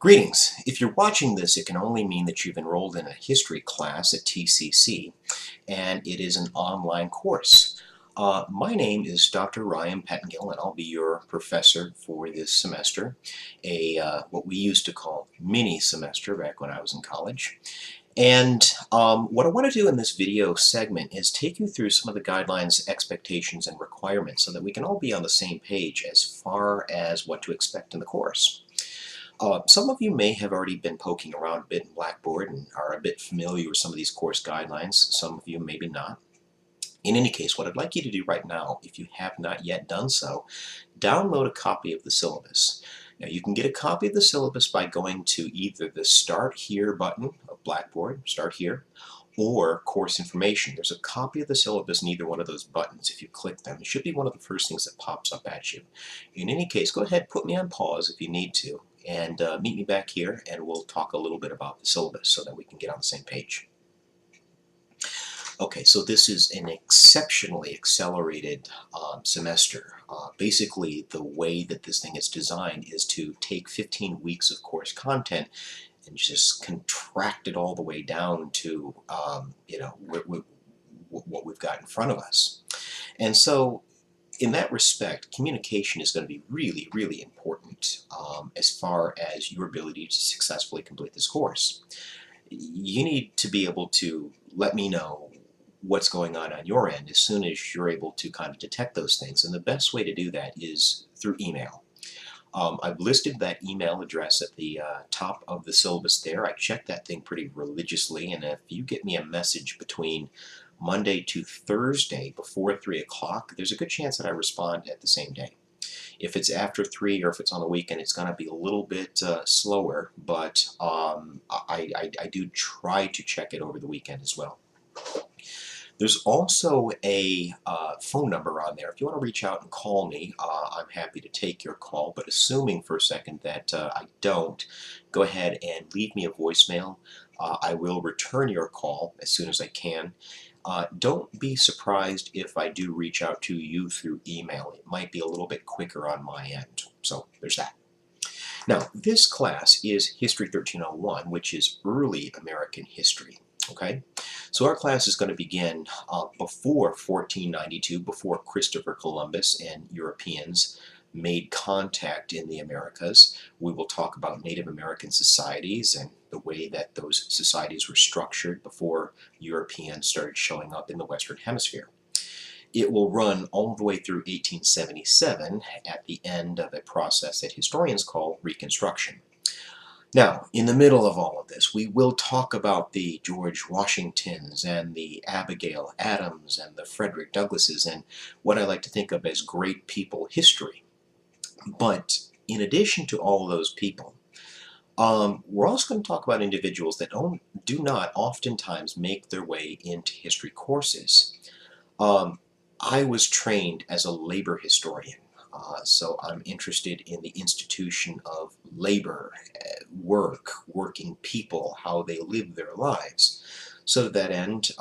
Greetings. If you're watching this, it can only mean that you've enrolled in a history class at TCC, and it is an online course. My name is Dr. Ryan Pettengill, and I'll be your professor for this semester, what we used to call mini semester back when I was in college. And what I want to do in this video segment is take you through some of the guidelines, expectations, and requirements so that we can all be on the same page as far as what to expect in the course. Some of you may have already been poking around a bit in Blackboard and are a bit familiar with some of these course guidelines. Some of you maybe not. In any case, what I'd like you to do right now, if you have not yet done so, download a copy of the syllabus. Now, you can get a copy of the syllabus by going to either the Start Here button of Blackboard, Start Here, or Course Information. There's a copy of the syllabus in either one of those buttons. If you click them, it should be one of the first things that pops up at you. In any case, go ahead, put me on pause if you need to, and meet me back here, and we'll talk a little bit about the syllabus so that we can get on the same page. Okay, so this is an exceptionally accelerated semester. Basically, the way that this thing is designed is to take 15 weeks of course content and just contract it all the way down to what we've got in front of us. And so in that respect, communication is going to be really, really important as far as your ability to successfully complete this course. You need to be able to let me know what's going on your end as soon as you're able to kind of detect those things. And the best way to do that is through email. I've listed that email address at the top of the syllabus there. I check that thing pretty religiously, and if you get me a message between Monday to Thursday before 3 o'clock, there's a good chance that I respond at the same day. If it's after 3 or if it's on the weekend, it's going to be a little bit slower, but I do try to check it over the weekend as well. There's also a phone number on there. If you want to reach out and call me, I'm happy to take your call, but assuming for a second that I don't, go ahead and leave me a voicemail. I will return your call as soon as I can. Don't be surprised if I do reach out to you through email. It might be a little bit quicker on my end, so there's that. Now, this class is History 1301, which is early American history. Okay, so our class is going to begin before 1492, before Christopher Columbus and Europeans made contact in the Americas. We will talk about Native American societies and the way that those societies were structured before Europeans started showing up in the Western Hemisphere. It will run all the way through 1877 at the end of a process that historians call Reconstruction. Now, in the middle of all of this, we will talk about the George Washingtons and the Abigail Adams and the Frederick Douglasses and what I like to think of as great people history. But in addition to all those people, we're also going to talk about individuals that do not oftentimes make their way into history courses. I was trained as a labor historian. So I'm interested in the institution of labor, working people, how they live their lives. So to that end,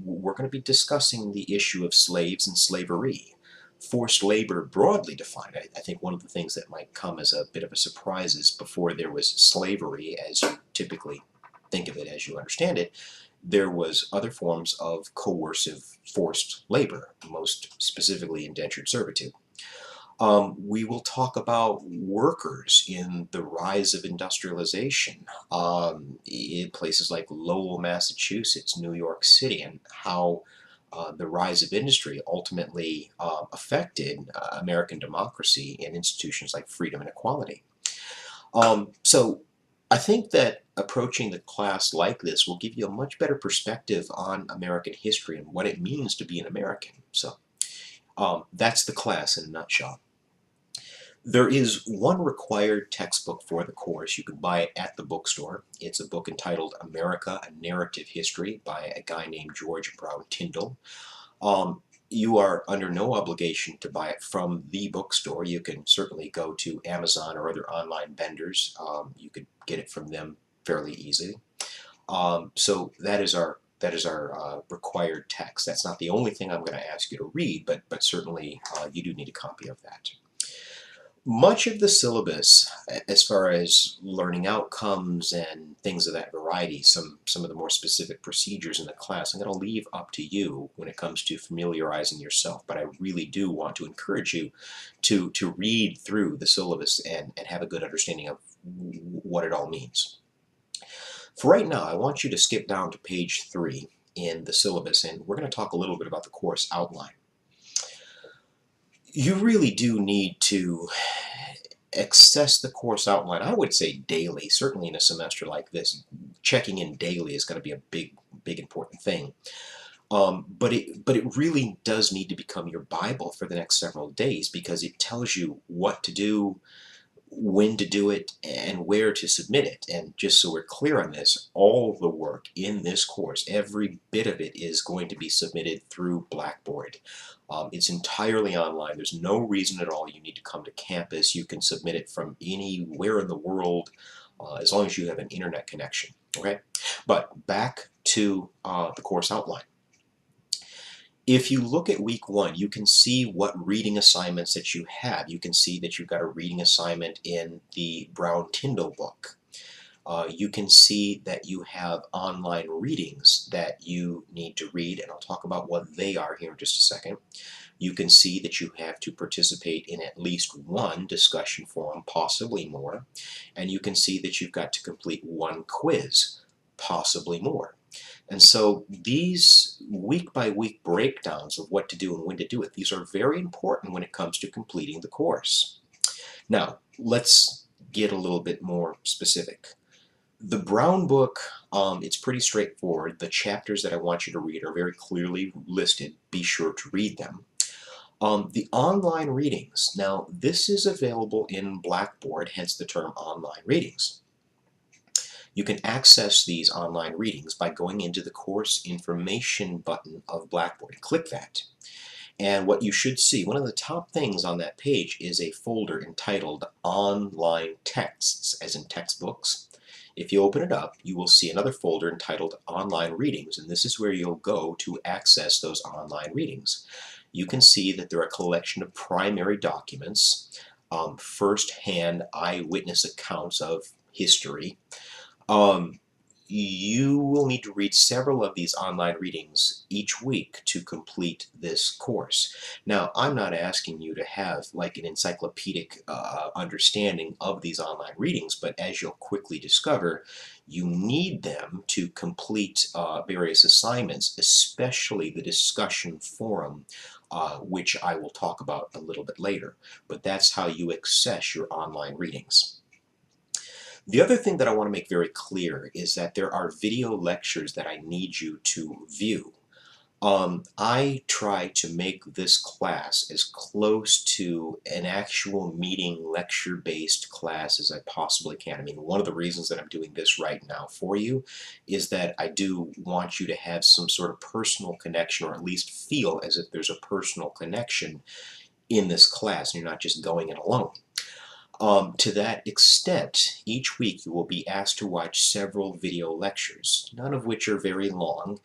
we're going to be discussing the issue of slaves and slavery. Forced labor, broadly defined, I think one of the things that might come as a bit of a surprise is before there was slavery, as you typically think of it as you understand it, there was other forms of coercive forced labor, most specifically indentured servitude. We will talk about workers in the rise of industrialization in places like Lowell, Massachusetts, New York City, and how the rise of industry ultimately affected American democracy and institutions like freedom and equality. So I think that approaching the class like this will give you a much better perspective on American history and what it means to be an American. So that's the class in a nutshell. There is one required textbook for the course. You can buy it at the bookstore. It's a book entitled America, A Narrative History by a guy named George Brown Tyndall. You are under no obligation to buy it from the bookstore. You can certainly go to Amazon or other online vendors. You could get it from them fairly easily. So that is our required text. That's not the only thing I'm going to ask you to read, but certainly you do need a copy of that. Much of the syllabus, as far as learning outcomes and things of that variety, some of the more specific procedures in the class, I'm going to leave up to you when it comes to familiarizing yourself. But I really do want to encourage you to read through the syllabus and have a good understanding of what it all means. For right now, I want you to skip down to page 3 in the syllabus, and we're going to talk a little bit about the course outline. You really do need to access the course outline, I would say daily. Certainly in a semester like this, checking in daily is going to be a big important thing. But it really does need to become your Bible for the next several days, because it tells you what to do, when to do it, and where to submit it. And just so we're clear on this, all the work in this course, every bit of it, is going to be submitted through Blackboard. It's entirely online. There's no reason at all you need to come to campus. You can submit it from anywhere in the world, as long as you have an internet connection. Okay? But back to the course outline. If you look at week 1, you can see what reading assignments that you have. You can see that you've got a reading assignment in the Brown-Tyndall book. You can see that you have online readings that you need to read, and I'll talk about what they are here in just a second. You can see that you have to participate in at least one discussion forum, possibly more, and you can see that you've got to complete one quiz, possibly more. And so these week-by-week breakdowns of what to do and when to do it, these are very important when it comes to completing the course. Now, let's get a little bit more specific. The Brown book, it's pretty straightforward. The chapters that I want you to read are very clearly listed. Be sure to read them. The online readings, now this is available in Blackboard, hence the term online readings. You can access these online readings by going into the course information button of Blackboard. Click that. And what you should see, one of the top things on that page is a folder entitled Online Texts, as in textbooks. If you open it up, you will see another folder entitled Online Readings, and this is where you'll go to access those online readings. You can see that there are a collection of primary documents, first-hand eyewitness accounts of history. You will need to read several of these online readings each week to complete this course. Now, I'm not asking you to have like an encyclopedic understanding of these online readings, but as you'll quickly discover, you need them to complete various assignments, especially the discussion forum, which I will talk about a little bit later. But that's how you access your online readings. The other thing that I want to make very clear is that there are video lectures that I need you to view. I try to make this class as close to an actual meeting lecture-based class as I possibly can. I mean, one of the reasons that I'm doing this right now for you is that I do want you to have some sort of personal connection, or at least feel as if there's a personal connection in this class and you're not just going in alone. To that extent, each week you will be asked to watch several video lectures, none of which are very long.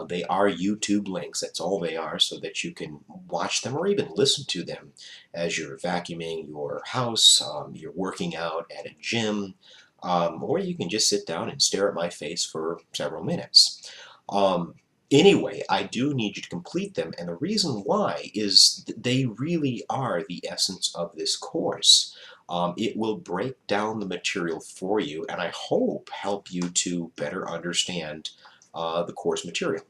They are YouTube links, that's all they are, so that you can watch them or even listen to them as you're vacuuming your house, you're working out at a gym, or you can just sit down and stare at my face for several minutes. Anyway, I do need you to complete them, and the reason why is that they really are the essence of this course. It will break down the material for you, and I hope help you to better understand the course material.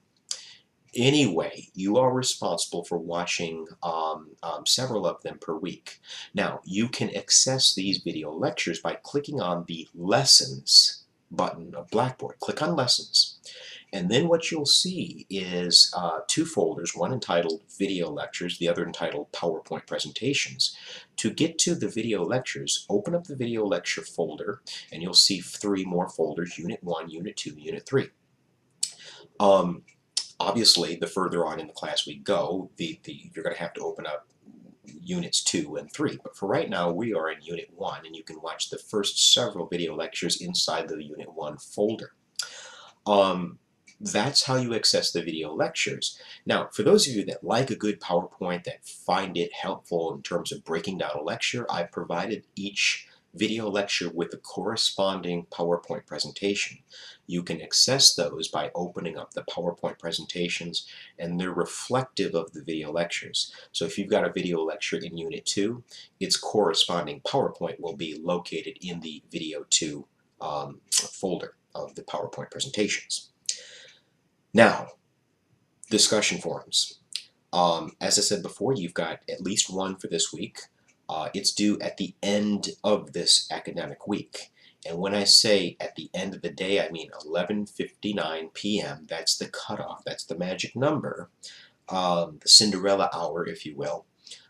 Anyway, you are responsible for watching several of them per week. Now, you can access these video lectures by clicking on the Lessons button of Blackboard. Click on Lessons. And then what you'll see is two folders, one entitled Video Lectures, the other entitled PowerPoint Presentations. To get to the video lectures, open up the video lecture folder, and you'll see 3 more folders, Unit 1, Unit 2, Unit 3. Obviously, the further on in the class we go, you're going to have to open up Units 2 and 3. But for right now, we are in Unit 1, and you can watch the first several video lectures inside the Unit 1 folder. That's how you access the video lectures. Now, for those of you that like a good PowerPoint, that find it helpful in terms of breaking down a lecture, I've provided each video lecture with a corresponding PowerPoint presentation. You can access those by opening up the PowerPoint presentations, and they're reflective of the video lectures. So if you've got a video lecture in Unit 2, its corresponding PowerPoint will be located in the Video 2 folder of the PowerPoint presentations. Now, discussion forums. As I said before, you've got at least one for this week. It's due at the end of this academic week. And when I say at the end of the day, I mean 11:59 p.m. That's the cutoff. That's the magic number, the Cinderella hour, if you will,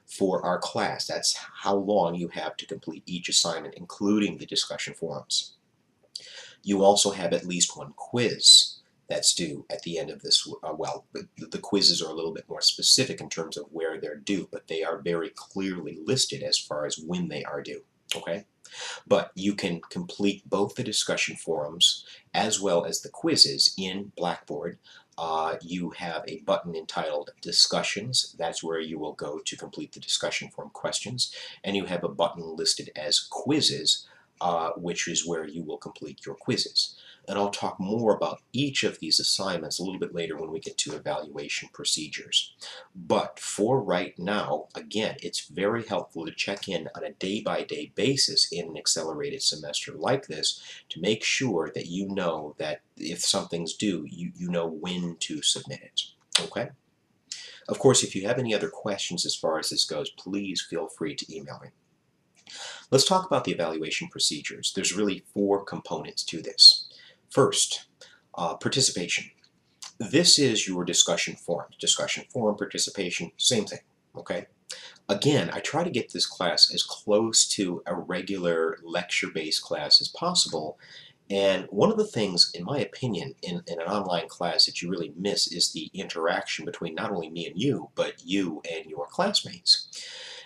for our class. That's how long you have to complete each assignment, including the discussion forums. You also have at least one quiz that's due at the end of this. Well, the quizzes are a little bit more specific in terms of where they're due, but they are very clearly listed as far as when they are due, okay? But you can complete both the discussion forums as well as the quizzes in Blackboard. You have a button entitled Discussions. That's where you will go to complete the discussion forum questions. And you have a button listed as Quizzes, which is where you will complete your quizzes. And I'll talk more about each of these assignments a little bit later when we get to evaluation procedures. But for right now, again, it's very helpful to check in on a day-by-day basis in an accelerated semester like this to make sure that you know that if something's due, you know when to submit it. Okay? Of course, if you have any other questions as far as this goes, please feel free to email me. Let's talk about the evaluation procedures. There's really 4 components to this. First, participation. This is your discussion forum. Discussion forum, participation, same thing, okay? Again, I try to get this class as close to a regular lecture-based class as possible, and one of the things, in my opinion, in an online class that you really miss is the interaction between not only me and you, but you and your classmates.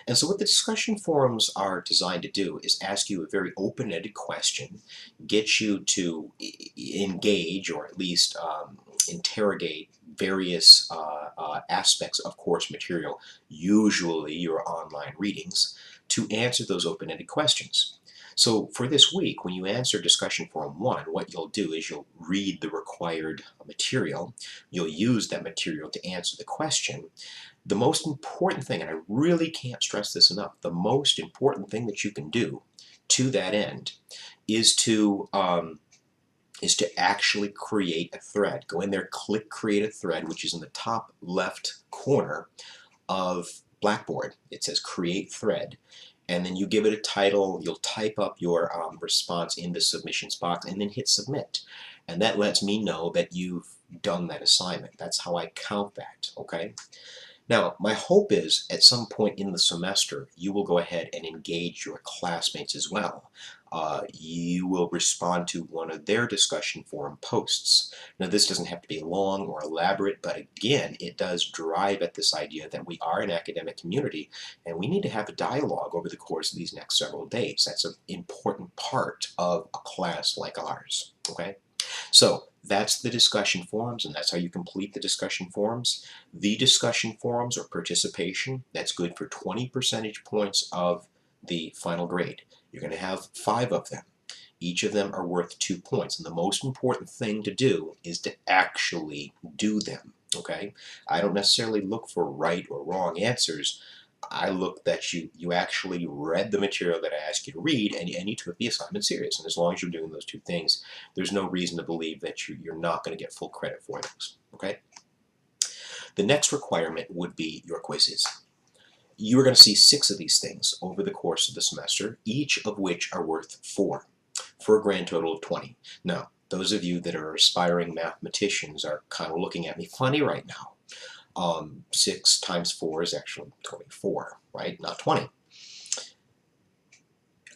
And so what the discussion forums are designed to do is ask you a very open-ended question, get you to engage or at least interrogate various aspects of course material, usually your online readings, to answer those open-ended questions. So for this week, when you answer discussion forum 1, what you'll do is you'll read the required material, you'll use that material to answer the question. The most important thing, and I really can't stress this enough, the most important thing that you can do to that end is to actually create a thread. Go in there, click Create a Thread, which is in the top left corner of Blackboard. It says Create Thread. And then you give it a title, you'll type up your response in the submissions box, and then hit Submit. And that lets me know that you've done that assignment. That's how I count that, okay? Now, my hope is at some point in the semester, you will go ahead and engage your classmates as well. You will respond to one of their discussion forum posts. Now, this doesn't have to be long or elaborate, but again, it does drive at this idea that we are an academic community and we need to have a dialogue over the course of these next several days. That's an important part of a class like ours, okay? So that's the discussion forums, and that's how you complete the discussion forums. The discussion forums or participation, that's good for 20 percentage points of the final grade. You're going to have 5 of them. Each of them are worth 2 points, and the most important thing to do is to actually do them, okay? I don't necessarily look for right or wrong answers. I look that you actually read the material that I asked you to read, and you took the assignment serious. And as long as you're doing those 2 things, there's no reason to believe that you're not going to get full credit for those. Okay? The next requirement would be your quizzes. You are going to see 6 of these things over the course of the semester, each of which are worth 4, for a grand total of 20. Now, those of you that are aspiring mathematicians are kind of looking at me funny right now. 6 times 4 is actually 24, right? Not 20.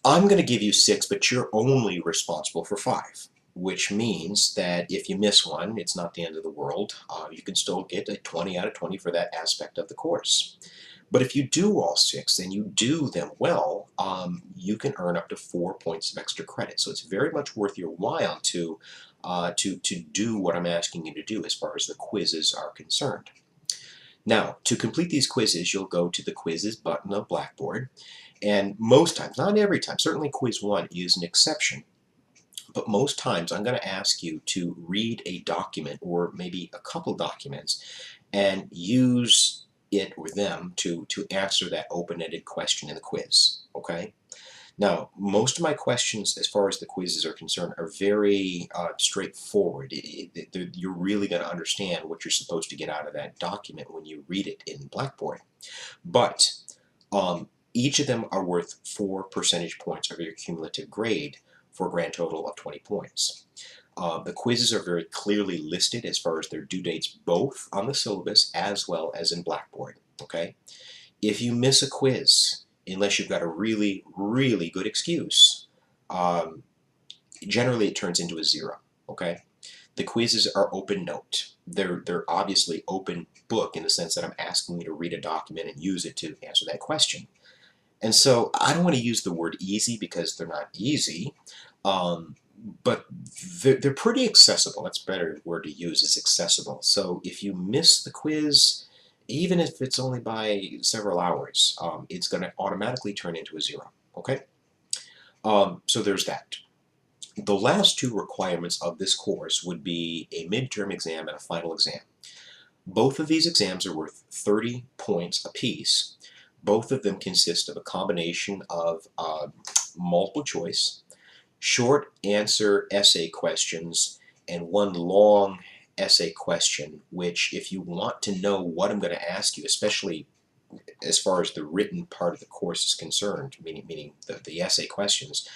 I'm going to give you 6, but you're only responsible for 5, which means that if you miss one, it's not the end of the world. You can still get a 20 out of 20 for that aspect of the course. But if you do all 6 and you do them well, you can earn up to 4 points of extra credit. So it's very much worth your while to do what I'm asking you to do as far as the quizzes are concerned. Now, to complete these quizzes, you'll go to the quizzes button of Blackboard, and most times, not every time, certainly quiz 1 is an exception, but most times I'm going to ask you to read a document or maybe a couple documents and use it or them to answer that open-ended question in the quiz, okay? Now, most of my questions as far as the quizzes are concerned are very straightforward. You're really going to understand what you're supposed to get out of that document when you read it in Blackboard. But each of them are worth 4 percentage points of your cumulative grade for a grand total of 20 points. The quizzes are very clearly listed as far as their due dates, both on the syllabus as well as in Blackboard, okay? If you miss a quiz, unless you've got a really, really good excuse, generally it turns into a 0, okay? The quizzes are open note. They're obviously open book in the sense that I'm asking you to read a document and use it to answer that question. And so I don't want to use the word easy because they're not easy, but they're pretty accessible. That's a better word to use, is accessible. So if you miss the quiz, even if it's only by several hours, it's going to automatically turn into a 0, okay? So there's that. The last 2 requirements of this course would be a midterm exam and a final exam. Both of these exams are worth 30 points apiece. Both of them consist of a combination of multiple choice, short answer essay questions, and one long essay question, which if you want to know what I'm going to ask you, especially as far as the written part of the course is concerned, meaning the essay questions,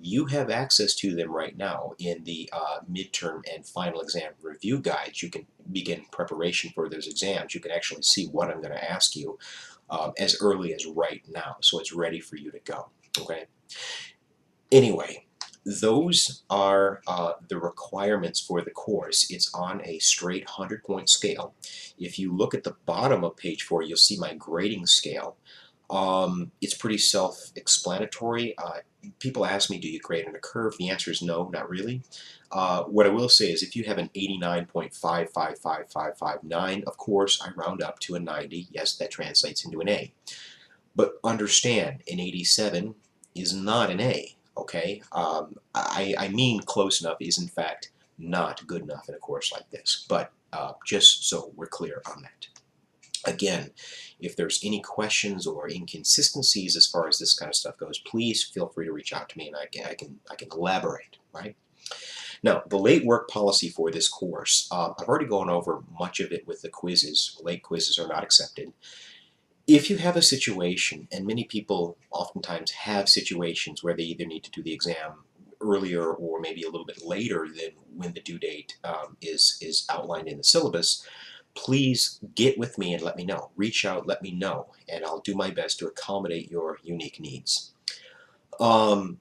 you have access to them right now in the midterm and final exam review guides. You can begin preparation for those exams. You can actually see what I'm going to ask you as early as right now, so it's ready for you to go, okay? Anyway, those are the requirements for the course. It's on a straight 100-point scale. If you look at the bottom of page 4, you'll see my grading scale. It's pretty self-explanatory. People ask me, do you grade on a curve? The answer is no, not really. What I will say is if you have an 89.555559, of course, I round up to a 90. Yes, that translates into an A. But understand, an 87 is not an A, okay? I mean close enough is, in fact, not good enough in a course like this. But just so we're clear on that. Again, if there's any questions or inconsistencies as far as this kind of stuff goes, please feel free to reach out to me and I can elaborate, right? Now, the late work policy for this course, I've already gone over much of it with the quizzes. Late quizzes are not accepted. If you have a situation, and many people oftentimes have situations where they either need to do the exam earlier or maybe a little bit later than when the due date is outlined in the syllabus, please get with me and let me know. Reach out, let me know, and I'll do my best to accommodate your unique needs. In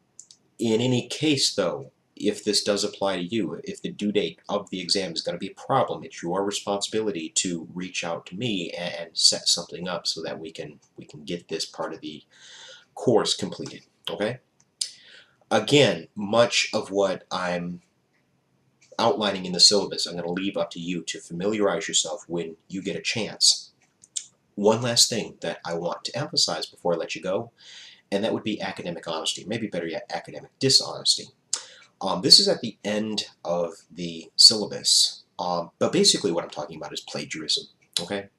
any case, though, if this does apply to you, if the due date of the exam is going to be a problem, it's your responsibility to reach out to me and set something up so that we can get this part of the course completed, okay? Again, much of what I'm outlining in the syllabus, I'm going to leave up to you to familiarize yourself when you get a chance. One last thing that I want to emphasize before I let you go, and that would be academic honesty, maybe better yet, academic dishonesty. This is at the end of the syllabus, but basically what I'm talking about is plagiarism, okay?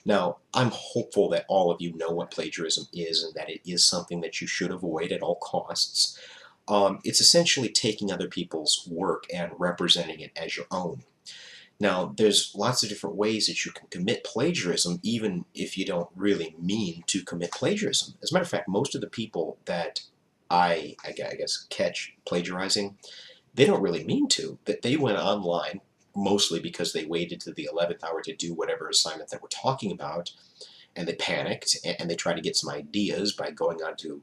Now, I'm hopeful that all of you know what plagiarism is and that it is something that you should avoid at all costs. It's essentially taking other people's work and representing it as your own. Now, there's lots of different ways that you can commit plagiarism, even if you don't really mean to commit plagiarism. As a matter of fact, most of the people that I guess, catch plagiarizing, they don't really mean to. That they went online, mostly because they waited to the 11th hour to do whatever assignment that we're talking about, and they panicked, and they tried to get some ideas by going onto,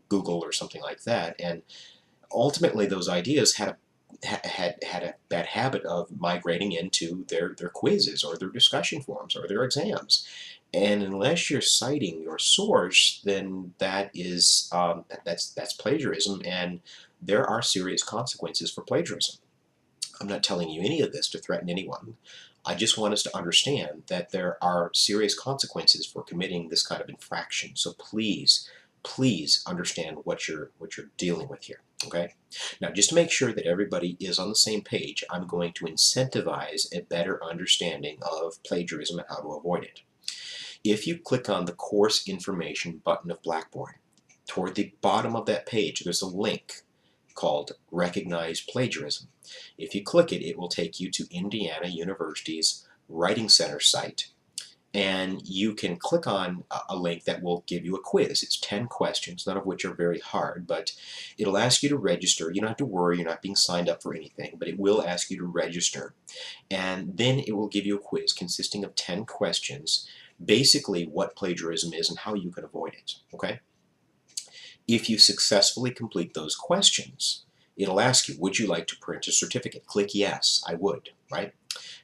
Google or something like that, and ultimately those ideas had a bad habit of migrating into their quizzes or their discussion forums or their exams. And unless you're citing your source, then that's plagiarism, and there are serious consequences for plagiarism. I'm not telling you any of this to threaten anyone. I just want us to understand that there are serious consequences for committing this kind of infraction. So please, please understand what you're dealing with here. Okay? Now, just to make sure that everybody is on the same page, I'm going to incentivize a better understanding of plagiarism and how to avoid it. If you click on the course information button of Blackboard, toward the bottom of that page, there's a link called Recognize Plagiarism. If you click it, it will take you to Indiana University's Writing Center site, and you can click on a link that will give you a quiz. It's 10 questions, none of which are very hard, but it'll ask you to register. You don't have to worry, you're not being signed up for anything, but it will ask you to register. And then it will give you a quiz consisting of 10 questions, basically what plagiarism is and how you can avoid it. Okay? If you successfully complete those questions, it'll ask you, would you like to print a certificate? Click yes, I would, right?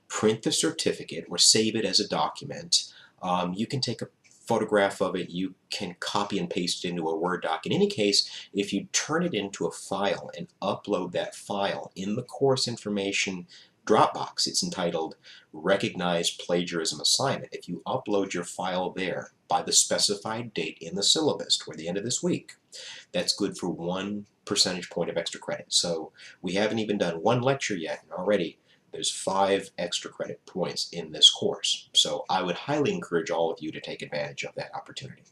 Print the certificate or save it as a document. You can take a photograph of it, you can copy and paste it into a Word doc. In any case, if you turn it into a file and upload that file in the course information Dropbox, it's entitled Recognize Plagiarism Assignment. If you upload your file there by the specified date in the syllabus toward the end of this week, that's good for 1 percentage point of extra credit. So we haven't even done one lecture yet, and already there's 5 extra credit points in this course. So I would highly encourage all of you to take advantage of that opportunity.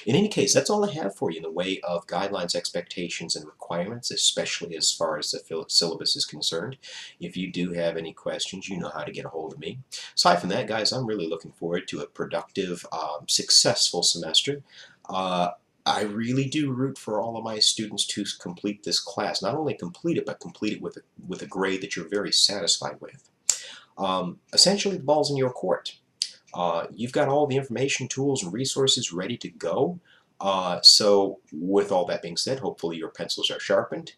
In any case, that's all I have for you in the way of guidelines, expectations, and requirements, especially as far as the syllabus is concerned. If you do have any questions, you know how to get a hold of me. Aside from that, guys, I'm really looking forward to a productive, successful semester. I really do root for all of my students to complete this class. Not only complete it, but complete it with a grade that you're very satisfied with. Essentially, the ball's in your court. You've got all the information, tools, and resources ready to go. So with all that being said, hopefully your pencils are sharpened.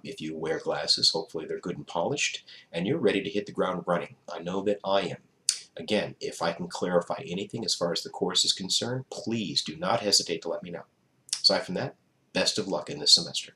If you wear glasses, hopefully they're good and polished, and you're ready to hit the ground running. I know that I am. Again, if I can clarify anything as far as the course is concerned, please do not hesitate to let me know. Aside from that, best of luck in this semester.